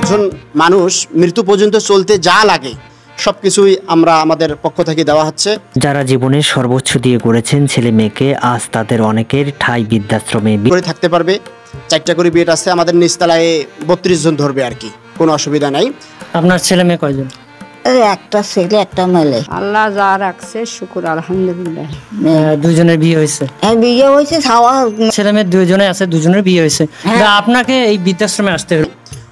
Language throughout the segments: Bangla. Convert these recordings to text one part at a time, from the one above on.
একজন মানুষ মৃত্যু পর্যন্ত চলতে যা লাগে সবকিছুই আমরা আমাদের পক্ষ থেকে দেওয়া হচ্ছে। যারা জীবনের সর্বোচ্চ দিয়ে গড়েছেন ছেলে মেয়েকে, আজ তাদের অনেকের ঠাঁই বৃদ্ধাশ্রমে করে থাকতে পারবে। 4টা করে বেড আছে, আমাদের নিচতলায় 32 জন ধরবে আর কি, কোনো অসুবিধা নাই। আপনার ছেলে মেয়ে কয়জন? একটা ছেলে একটা মেয়ে। আল্লাহ যা রাখছে শুকুর আলহামদুলিল্লাহ। দুইজনের বিয়ে হয়েছে? বিয়ে হয়েছে, ছেলে মেয়ে দুইজনে আছে, দুজনের বিয়ে হয়েছে। আপনাকে এই বৃদ্ধাশ্রমে আসতে হলো?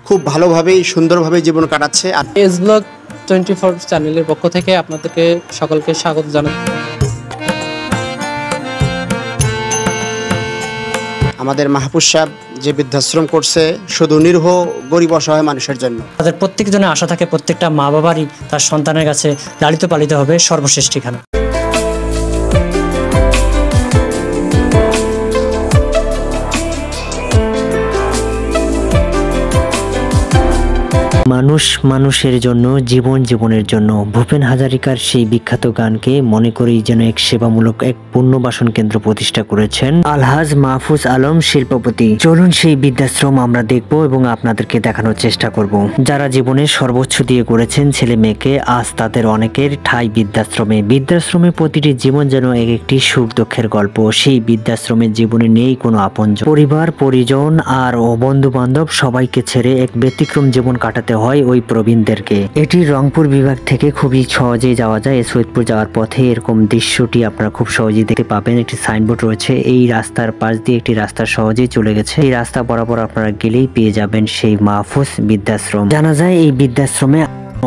খুব ভালোভাবেই সুন্দরভাবে জীবন কাটাচ্ছে। আর এস ব্লগ 24 চ্যানেলের পক্ষ থেকে আপনাদেরকে সকলকে স্বাগত জানাই। আমাদের মাহফুজ সাহেব যে বৃদ্ধাশ্রম করছে শুধু নিরীহ গরিব অসহায় মানুষের জন্য। তাদের প্রত্যেকজনের আশা থাকে প্রত্যেকটা মা বাবারই তার সন্তানের কাছে লালিত পালিত হবে সর্বশেষ ঠিকানা। মানুষ মানুষের জন্য, জীবন জীবনের জন্য। ভূপেন হাজারিকার সেই বিখ্যাত গানকে মনে করেই যেন এক সেবামূলক এক পুনর্বাসন কেন্দ্র প্রতিষ্ঠা করেছেন আলহাজ মাহফুজ আলম শিল্পপতি। চলুন সেই বৃদ্ধাশ্রম আমরা দেখব এবং আপনাদেরকে দেখানোর চেষ্টা করব। যারা জীবনের সর্বোচ্চ দিয়ে গড়েছেন ছেলে মেয়েকে, আজ তাদের অনেকের ঠাঁই বৃদ্ধাশ্রমে। বৃদ্ধাশ্রমে প্রতিটি জীবন যেন এক একটি সুখ দুঃখের গল্প। সেই বৃদ্ধাশ্রমের জীবনে নেই কোনো আপনজন, পরিবার পরিজন আর বন্ধু বান্ধব সবাইকে ছেড়ে এক ব্যতিক্রম জীবন কাটাতে হয় ওই প্রবীণদেরকে। এটি রংপুর বিভাগ থেকে খুবই সহজেই যাওয়া যায়। সৈয়দপুর যাওয়ার পথে এরকম দৃশ্যটি আপনারা খুব সহজেই দেখতে পাবেন। একটি সাইনবোর্ড রয়েছে, এই রাস্তার পাশ দিয়ে একটি রাস্তা সহজেই চলে গেছে। এই রাস্তা বরাবর আপনারা গেলেই পেয়ে যাবেন সেই মাহফুজ বৃদ্ধাশ্রম। জানা যায় এই বৃদ্ধাশ্রমে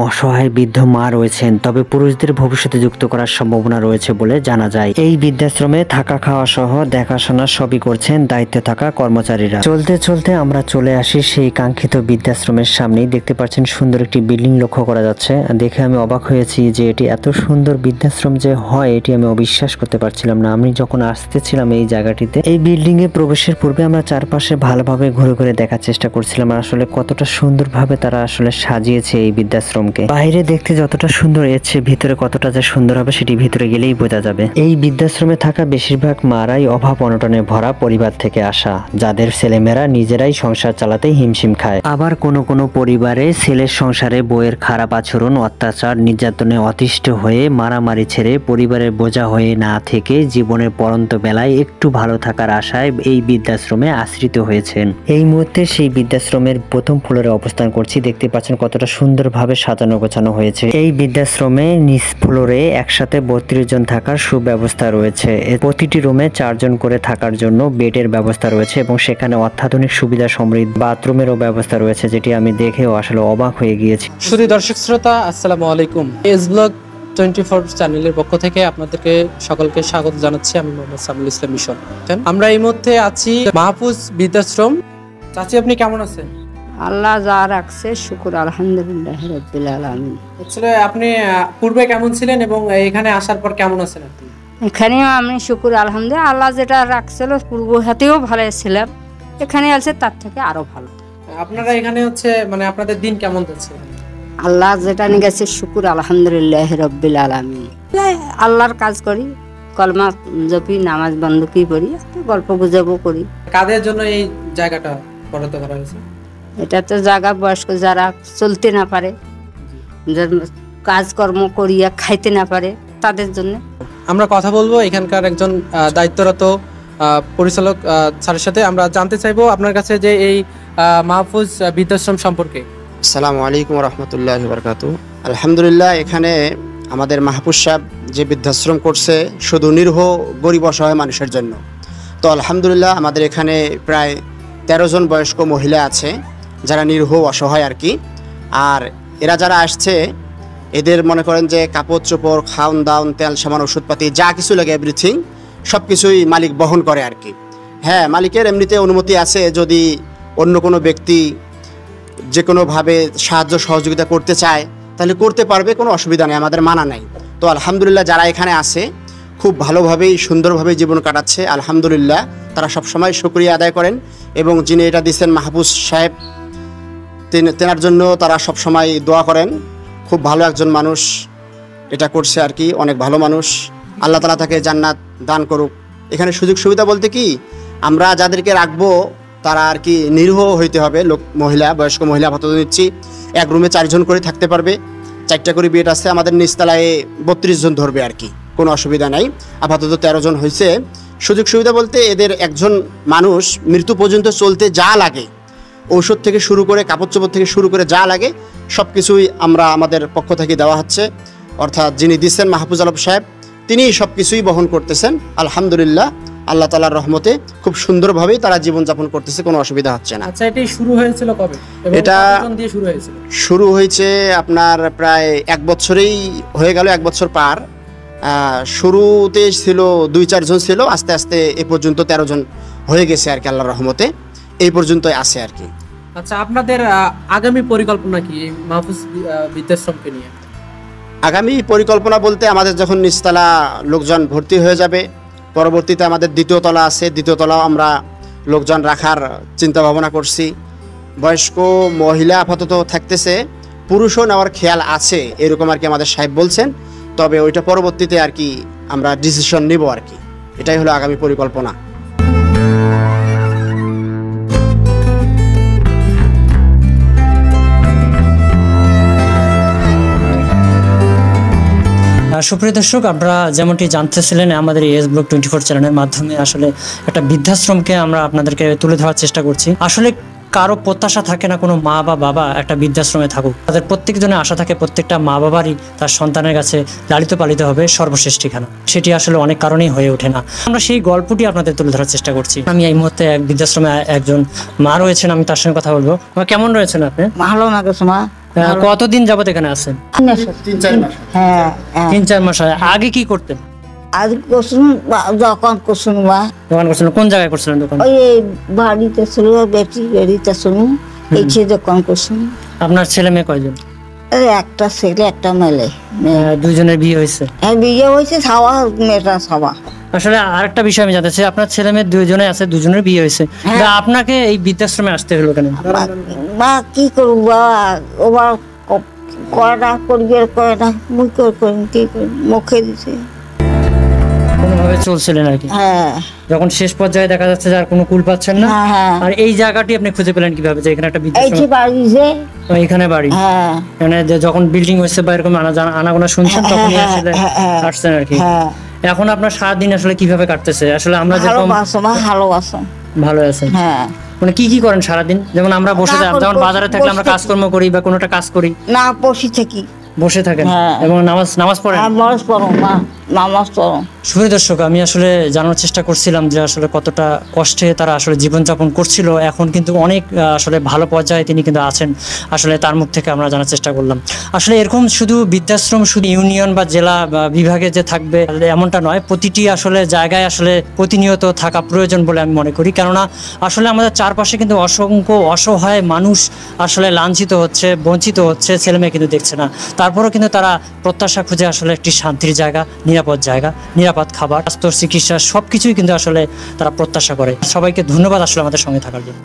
অসহায় বৃদ্ধ মা রয়েছেন, তবে পুরুষদের ভবিষ্যতে যুক্ত করার সম্ভাবনা রয়েছে বলে জানা যায়। এই বৃদ্ধাশ্রমে থাকা খাওয়া সহ দেখাশোনা সবই করছেন দায়িত্বে থাকা কর্মচারীরা। চলতে চলতে আমরা চলে আসি সেই কাঙ্ক্ষিত বৃদ্ধাশ্রমের সামনেই। দেখতে পাচ্ছেন সুন্দর একটি বিল্ডিং লক্ষ্য করা যাচ্ছে। দেখে আমি অবাক হয়েছি যে এটি এত সুন্দর বৃদ্ধাশ্রম যে হয়, এটি আমি অবিশ্বাস করতে পারছিলাম না। আমি যখন আসতেছিলাম এই জায়গাটিতে, এই বিল্ডিং এ প্রবেশের পূর্বে আমরা চারপাশে ভালোভাবে ঘুরে ঘুরে দেখার চেষ্টা করছিলাম আসলে কতটা সুন্দরভাবে তারা আসলে সাজিয়েছে এই বৃদ্ধাশ্রম। বাইরে দেখতে যতটা সুন্দর, এর চেয়ে ভিতরে কতটা যে সুন্দর হবে সেটি ভিতরে গেলেই বোঝা যাবে। এই বৃদ্ধাশ্রমে থাকা বেশিরভাগ মারাই অভাব অনটনে ভরা পরিবার থেকে আসা, যাদের ছেলেমেয়েরা নিজেরাই সংসার চালাতে হিমশিম খায়। আবার কোনো কোনো পরিবারে ছেলের সংসারে বউয়ের খারাপ আচরণ, অত্যাচার, নির্যাতনে অতিষ্ঠ হয়ে মারামারি ছেড়ে পরিবারের বোঝা হয়ে না থেকে জীবনের পরন্ত বেলায় একটু ভালো থাকার আশায় এই বৃদ্ধাশ্রমে আশ্রিত হয়েছেন। এই মুহূর্তে সেই বৃদ্ধাশ্রমের প্রথম ফ্লোরে অবস্থান করছি। দেখতে পাচ্ছেন কতটা সুন্দরভাবে সাজানো গোছানো হয়েছে। এই বৃদ্ধাশ্রমে নিচ ফ্লোরে একসাথে 32 জন থাকার সুব্যবস্থা রয়েছে। প্রতিটি রুমে 4 জন করে থাকার জন্য বেডের ব্যবস্থা রয়েছে এবং সেখানে অত্যাধুনিক সুবিধা সমৃদ্ধ বাথরুমেরও ব্যবস্থা রয়েছে, যেটি আমি দেখেও আসলে অবাক হয়ে গিয়েছি। শুধু দর্শক শ্রোতা, আসসালামু আলাইকুম। এস ব্লগ 24 চ্যানেলের পক্ষ থেকে আপনাদেরকে সকলকে স্বাগত জানাচ্ছি। আমি মোহাম্মদ সামিউল ইসলাম মিশন। আমরা এই মুহূর্তে আছি মাহফুজ বৃদ্ধাশ্রম। চাচি, আপনি কেমন আছেন? আল্লাহ যা রাখছে শুকুর আলহামদুলিল্লাহ রাব্বিল আলামিন। আসলে আপনি পূর্বে কেমন ছিলেন এবং এখানে আসার পর কেমন আছেন আপনি? এখানেও আমি শুকুর আলহামদুলিল্লাহ, আল্লাহ যেটা রাখছিল পূর্ব হাতেও ভালো ছিলাম, এখানে আছে তার থেকে আরো ভালো। আপনারা এখানে হচ্ছে মানে আপনাদের দিন কেমন যাচ্ছে? আল্লাহ যেটা নিয়ে গেছে শুকুর আলহামদুলিল্লাহ রাব্বিল আলামিন। আল্লাহর কাজ করি, কলমা জপি, নামাজ বন্দুকি পড়ি, গল্প গুজবও করি। কাদের জন্য এই জায়গাটা বরাদ্দ করা হয়েছে? এটা তো জায়গা বয়স্ক যারা চলতে না পারে, কাজকর্ম করিয়া খাইতে না পারে, তাদের জন্য। আমরা কথা বলবো এখানকার একজন দায়িত্বরত পরিচালক স্যারের সাথে। আমরা জানতে চাইবো আপনার কাছে যে এই মাহফুজ বৃদ্ধাশ্রম সম্পর্কে। আসসালামু আলাইকুম রাহমাতুল্লাহি ওয়া বারাকাতুহু। আলহামদুলিল্লাহ, এখানে আমাদের মাহফুজ সাহেব যে বৃদ্ধাশ্রম করছে শুধু নিরীহ গরিব অসহায় মানুষের জন্য। তো আলহামদুলিল্লাহ, আমাদের এখানে প্রায় 13 জন বয়স্ক মহিলা আছে যারা নিরীহ অসহায় আর কি। আর এরা যারা আসছে এদের মনে করেন যে কাপড় চোপড়, খাওন দাওন, তেল সামান, ওষুধপাতি যা কিছু লাগে এভরিথিং সব কিছুই মালিক বহন করে আর কি। হ্যাঁ, মালিকের এমনিতে অনুমতি আছে, যদি অন্য কোনো ব্যক্তি যে কোনোভাবে সাহায্য সহযোগিতা করতে চায় তাহলে করতে পারবে, কোনো অসুবিধা নেই, আমাদের মানা নাই। তো আলহামদুলিল্লাহ, যারা এখানে আছে খুব ভালোভাবেই সুন্দরভাবে জীবন কাটাচ্ছে আলহামদুলিল্লাহ। তারা সবসময় শুকরিয়া আদায় করেন এবং যিনি এটা দিচ্ছেন মাহফুজ সাহেব, তেনার জন্য তারা সবসময় দোয়া করেন। খুব ভালো একজন মানুষ এটা করছে আর কি, অনেক ভালো মানুষ। আল্লাহ তাআলা তাকে জান্নাত দান করুক। এখানে সুযোগ সুবিধা বলতে কি, আমরা যাদেরকে রাখবো তারা আর কি নিরীহ হইতে হবে, বয়স্ক মহিলা আপাতত নিচ্ছি। এক রুমে 4 জন করে থাকতে পারবে, 4টা করে বেড আছে। আমাদের নিচতলায় 32 জন ধরবে আর কি, কোনো অসুবিধা নাই। আপাতত 13 জন হয়েছে। সুযোগ সুবিধা বলতে এদের একজন মানুষ মৃত্যু পর্যন্ত চলতে যা লাগে, ঔষধ থেকে শুরু করে কাপড় চোপড় থেকে শুরু করে যা লাগে সব কিছুই আমরা আমাদের পক্ষ থেকে দেওয়া হচ্ছে। অর্থাৎ যিনি দিচ্ছেন মাহফুজ আলম সাহেব, তিনি সব কিছুই বহন করতেছেন। আলহামদুলিল্লাহ, আল্লাহ তাআলার রহমতে খুব সুন্দরভাবেই তারা জীবনযাপন করতেছে, কোনো অসুবিধা হচ্ছে না। আচ্ছা, এটাই শুরু হয়েছিল কবে? এটা কতজন দিয়ে শুরু হয়েছিল? শুরু হয়েছে আপনার প্রায় 1 বছরেই হয়ে গেল, 1 বছর পার। শুরুতে ছিল 2-4 জন ছিল, আস্তে আস্তে এ পর্যন্ত 13 জন হয়ে গেছে আর কি, আল্লাহর রহমতে এই পর্যন্তই আছে আর কি। আচ্ছা, আপনাদের আগামী পরিকল্পনা কি এই মাহফুজ বৃদ্ধাশ্রমকে নিয়ে? আগামী পরিকল্পনা বলতে আমাদের যখন নিচতলা লোকজন ভর্তি হয়ে যাবে, পরবর্তীতে আমাদের 2য় তলা আছে, 2য় তলাও আমরা লোকজন রাখার চিন্তা ভাবনা করছি। বয়স্ক মহিলা আপাতত থাকতেছে, পুরুষও নেওয়ার খেয়াল আছে এরকম আর কি আমাদের সাহেব বলছেন। তবে ওইটা পরবর্তীতে আর কি আমরা ডিসিশন নিব আর কি, এটাই হলো আগামী পরিকল্পনা। সুপ্রিয় দর্শক, আপনারা যেমনটি জানতেছিলেন আমাদের এস ব্লগ 24 চ্যানেলের মাধ্যমে আসলে একটা বৃদ্ধাশ্রমকে আমরা আপনাদেরকে তুলে ধরার চেষ্টা করছি। আসলে কারো প্রত্যাশা থাকে না কোনো মা বা বাবা একটা বৃদ্ধাশ্রমে থাকুক। তাদের প্রত্যেকজনের আশা থাকে প্রত্যেকটা মা বাবারই তার সন্তানের কাছে লালিত পালিত হবে সর্বশেষ ঠিকানা। সেটি আসলে অনেক কারণেই হয়ে ওঠে না। আমরা সেই গল্পটি আপনাদের তুলে ধরার চেষ্টা করছি। আমি এই মুহূর্তে এক বৃদ্ধাশ্রমে একজন মা রয়েছেন, আমি তার সঙ্গে কথা বলবো। কেমন রয়েছেন আপনি? ভালো লাগে মা। কতদিন যাবত এখানে আছেন? 3-4 মাস। হ্যাঁ 3-4 মাস। আগে কি করতেন? আজ করছুন, দোকান করছুন মা। দোকান করছিলেন? কোন জায়গায় করছিলেন দোকান? ওই বাড়িতে ছিল, বেড়িতে শুনু, এই দোকান করছুন। আপনার ছেলে মেয়ে কয়জন? একটা ছেলে একটা মেলে। দুইজনের বিয়ে হয়েছে? হ্যাঁ, বিয়ে হয়েছে, ছাওয়া মেয়েটা ছাওয়া। আসলে আরেকটা বিষয় আমি জানতে চাই, আপনার ছেলে মেয়ে 2জনে আছে, 2জনের বিয়ে হয়েছে, আপনাকে এই বৃদ্ধাশ্রমে আসতে হলো কেন? বা কি করবো বাবা, ওবার কয়টা করবি আর কয়টা মুখ করি, কি করি, মুখে দিছে। কোনোভাবে চলছিলেন আর কি। হ্যাঁ, যখন শেষ পর্যায়ে দেখা যাচ্ছে যে আর কোনো কুল পাচ্ছেন না, আর এই জায়গাটি আপনি খুঁজে পেলেন কিভাবে যে এখানে একটা বৃদ্ধাশ্রম? বাড়ি যে এখানে বাড়ি, হ্যাঁ, মানে যখন বিল্ডিং হয়েছে বা এরকম আনাগোনা শুনছেন তখনই আসলে আসছেন আর কি। এখন আপনার সারাদিন আসলে কিভাবে কাটতেছে? আসলে আমরা যেরকম ভালো আছেন, হ্যাঁ, মানে কি কি করেন সারাদিন? যেমন আমরা বসে যেমন বাজারে থাকলে আমরা কাজকর্ম করি বা কোনোটা কাজ করি না, বসে থাকি, বসে থাকেন এবং নামাজ পড়েন? নামাজ পড়ো মা, নামাজ পড়ো। সুপ্রিয় দর্শক, আমি আসলে জানার চেষ্টা করছিলাম যে আসলে কতটা কষ্টে তারা আসলে জীবনযাপন করছিল। এখন কিন্তু অনেক আসলে ভালো পর্যায়ে তিনি কিন্তু আছেন। আসলে তার মুখ থেকে আমরা জানার চেষ্টা করলাম। আসলে এরকম শুধু বৃদ্ধাশ্রম শুধু ইউনিয়ন বা জেলা বা বিভাগে যে থাকবে এমনটা নয়, প্রতিটি আসলে জায়গায় আসলে প্রতিনিয়ত থাকা প্রয়োজন বলে আমি মনে করি। কেননা আসলে আমাদের চারপাশে কিন্তু অসংখ্য অসহায় মানুষ আসলে লাঞ্ছিত হচ্ছে, বঞ্চিত হচ্ছে, ছেলেমেয়ে কিন্তু দেখছে না। তারপরেও কিন্তু তারা প্রত্যাশা খুঁজে আসলে একটি শান্তির জায়গা, নিরাপদ জায়গা, নিরাপদ খাবার, স্বাস্থ্য, চিকিৎসা সবকিছুই কিন্তু আসলে তারা প্রত্যাশা করে। সবাইকে ধন্যবাদ আসলে আমাদের সঙ্গে থাকার জন্য।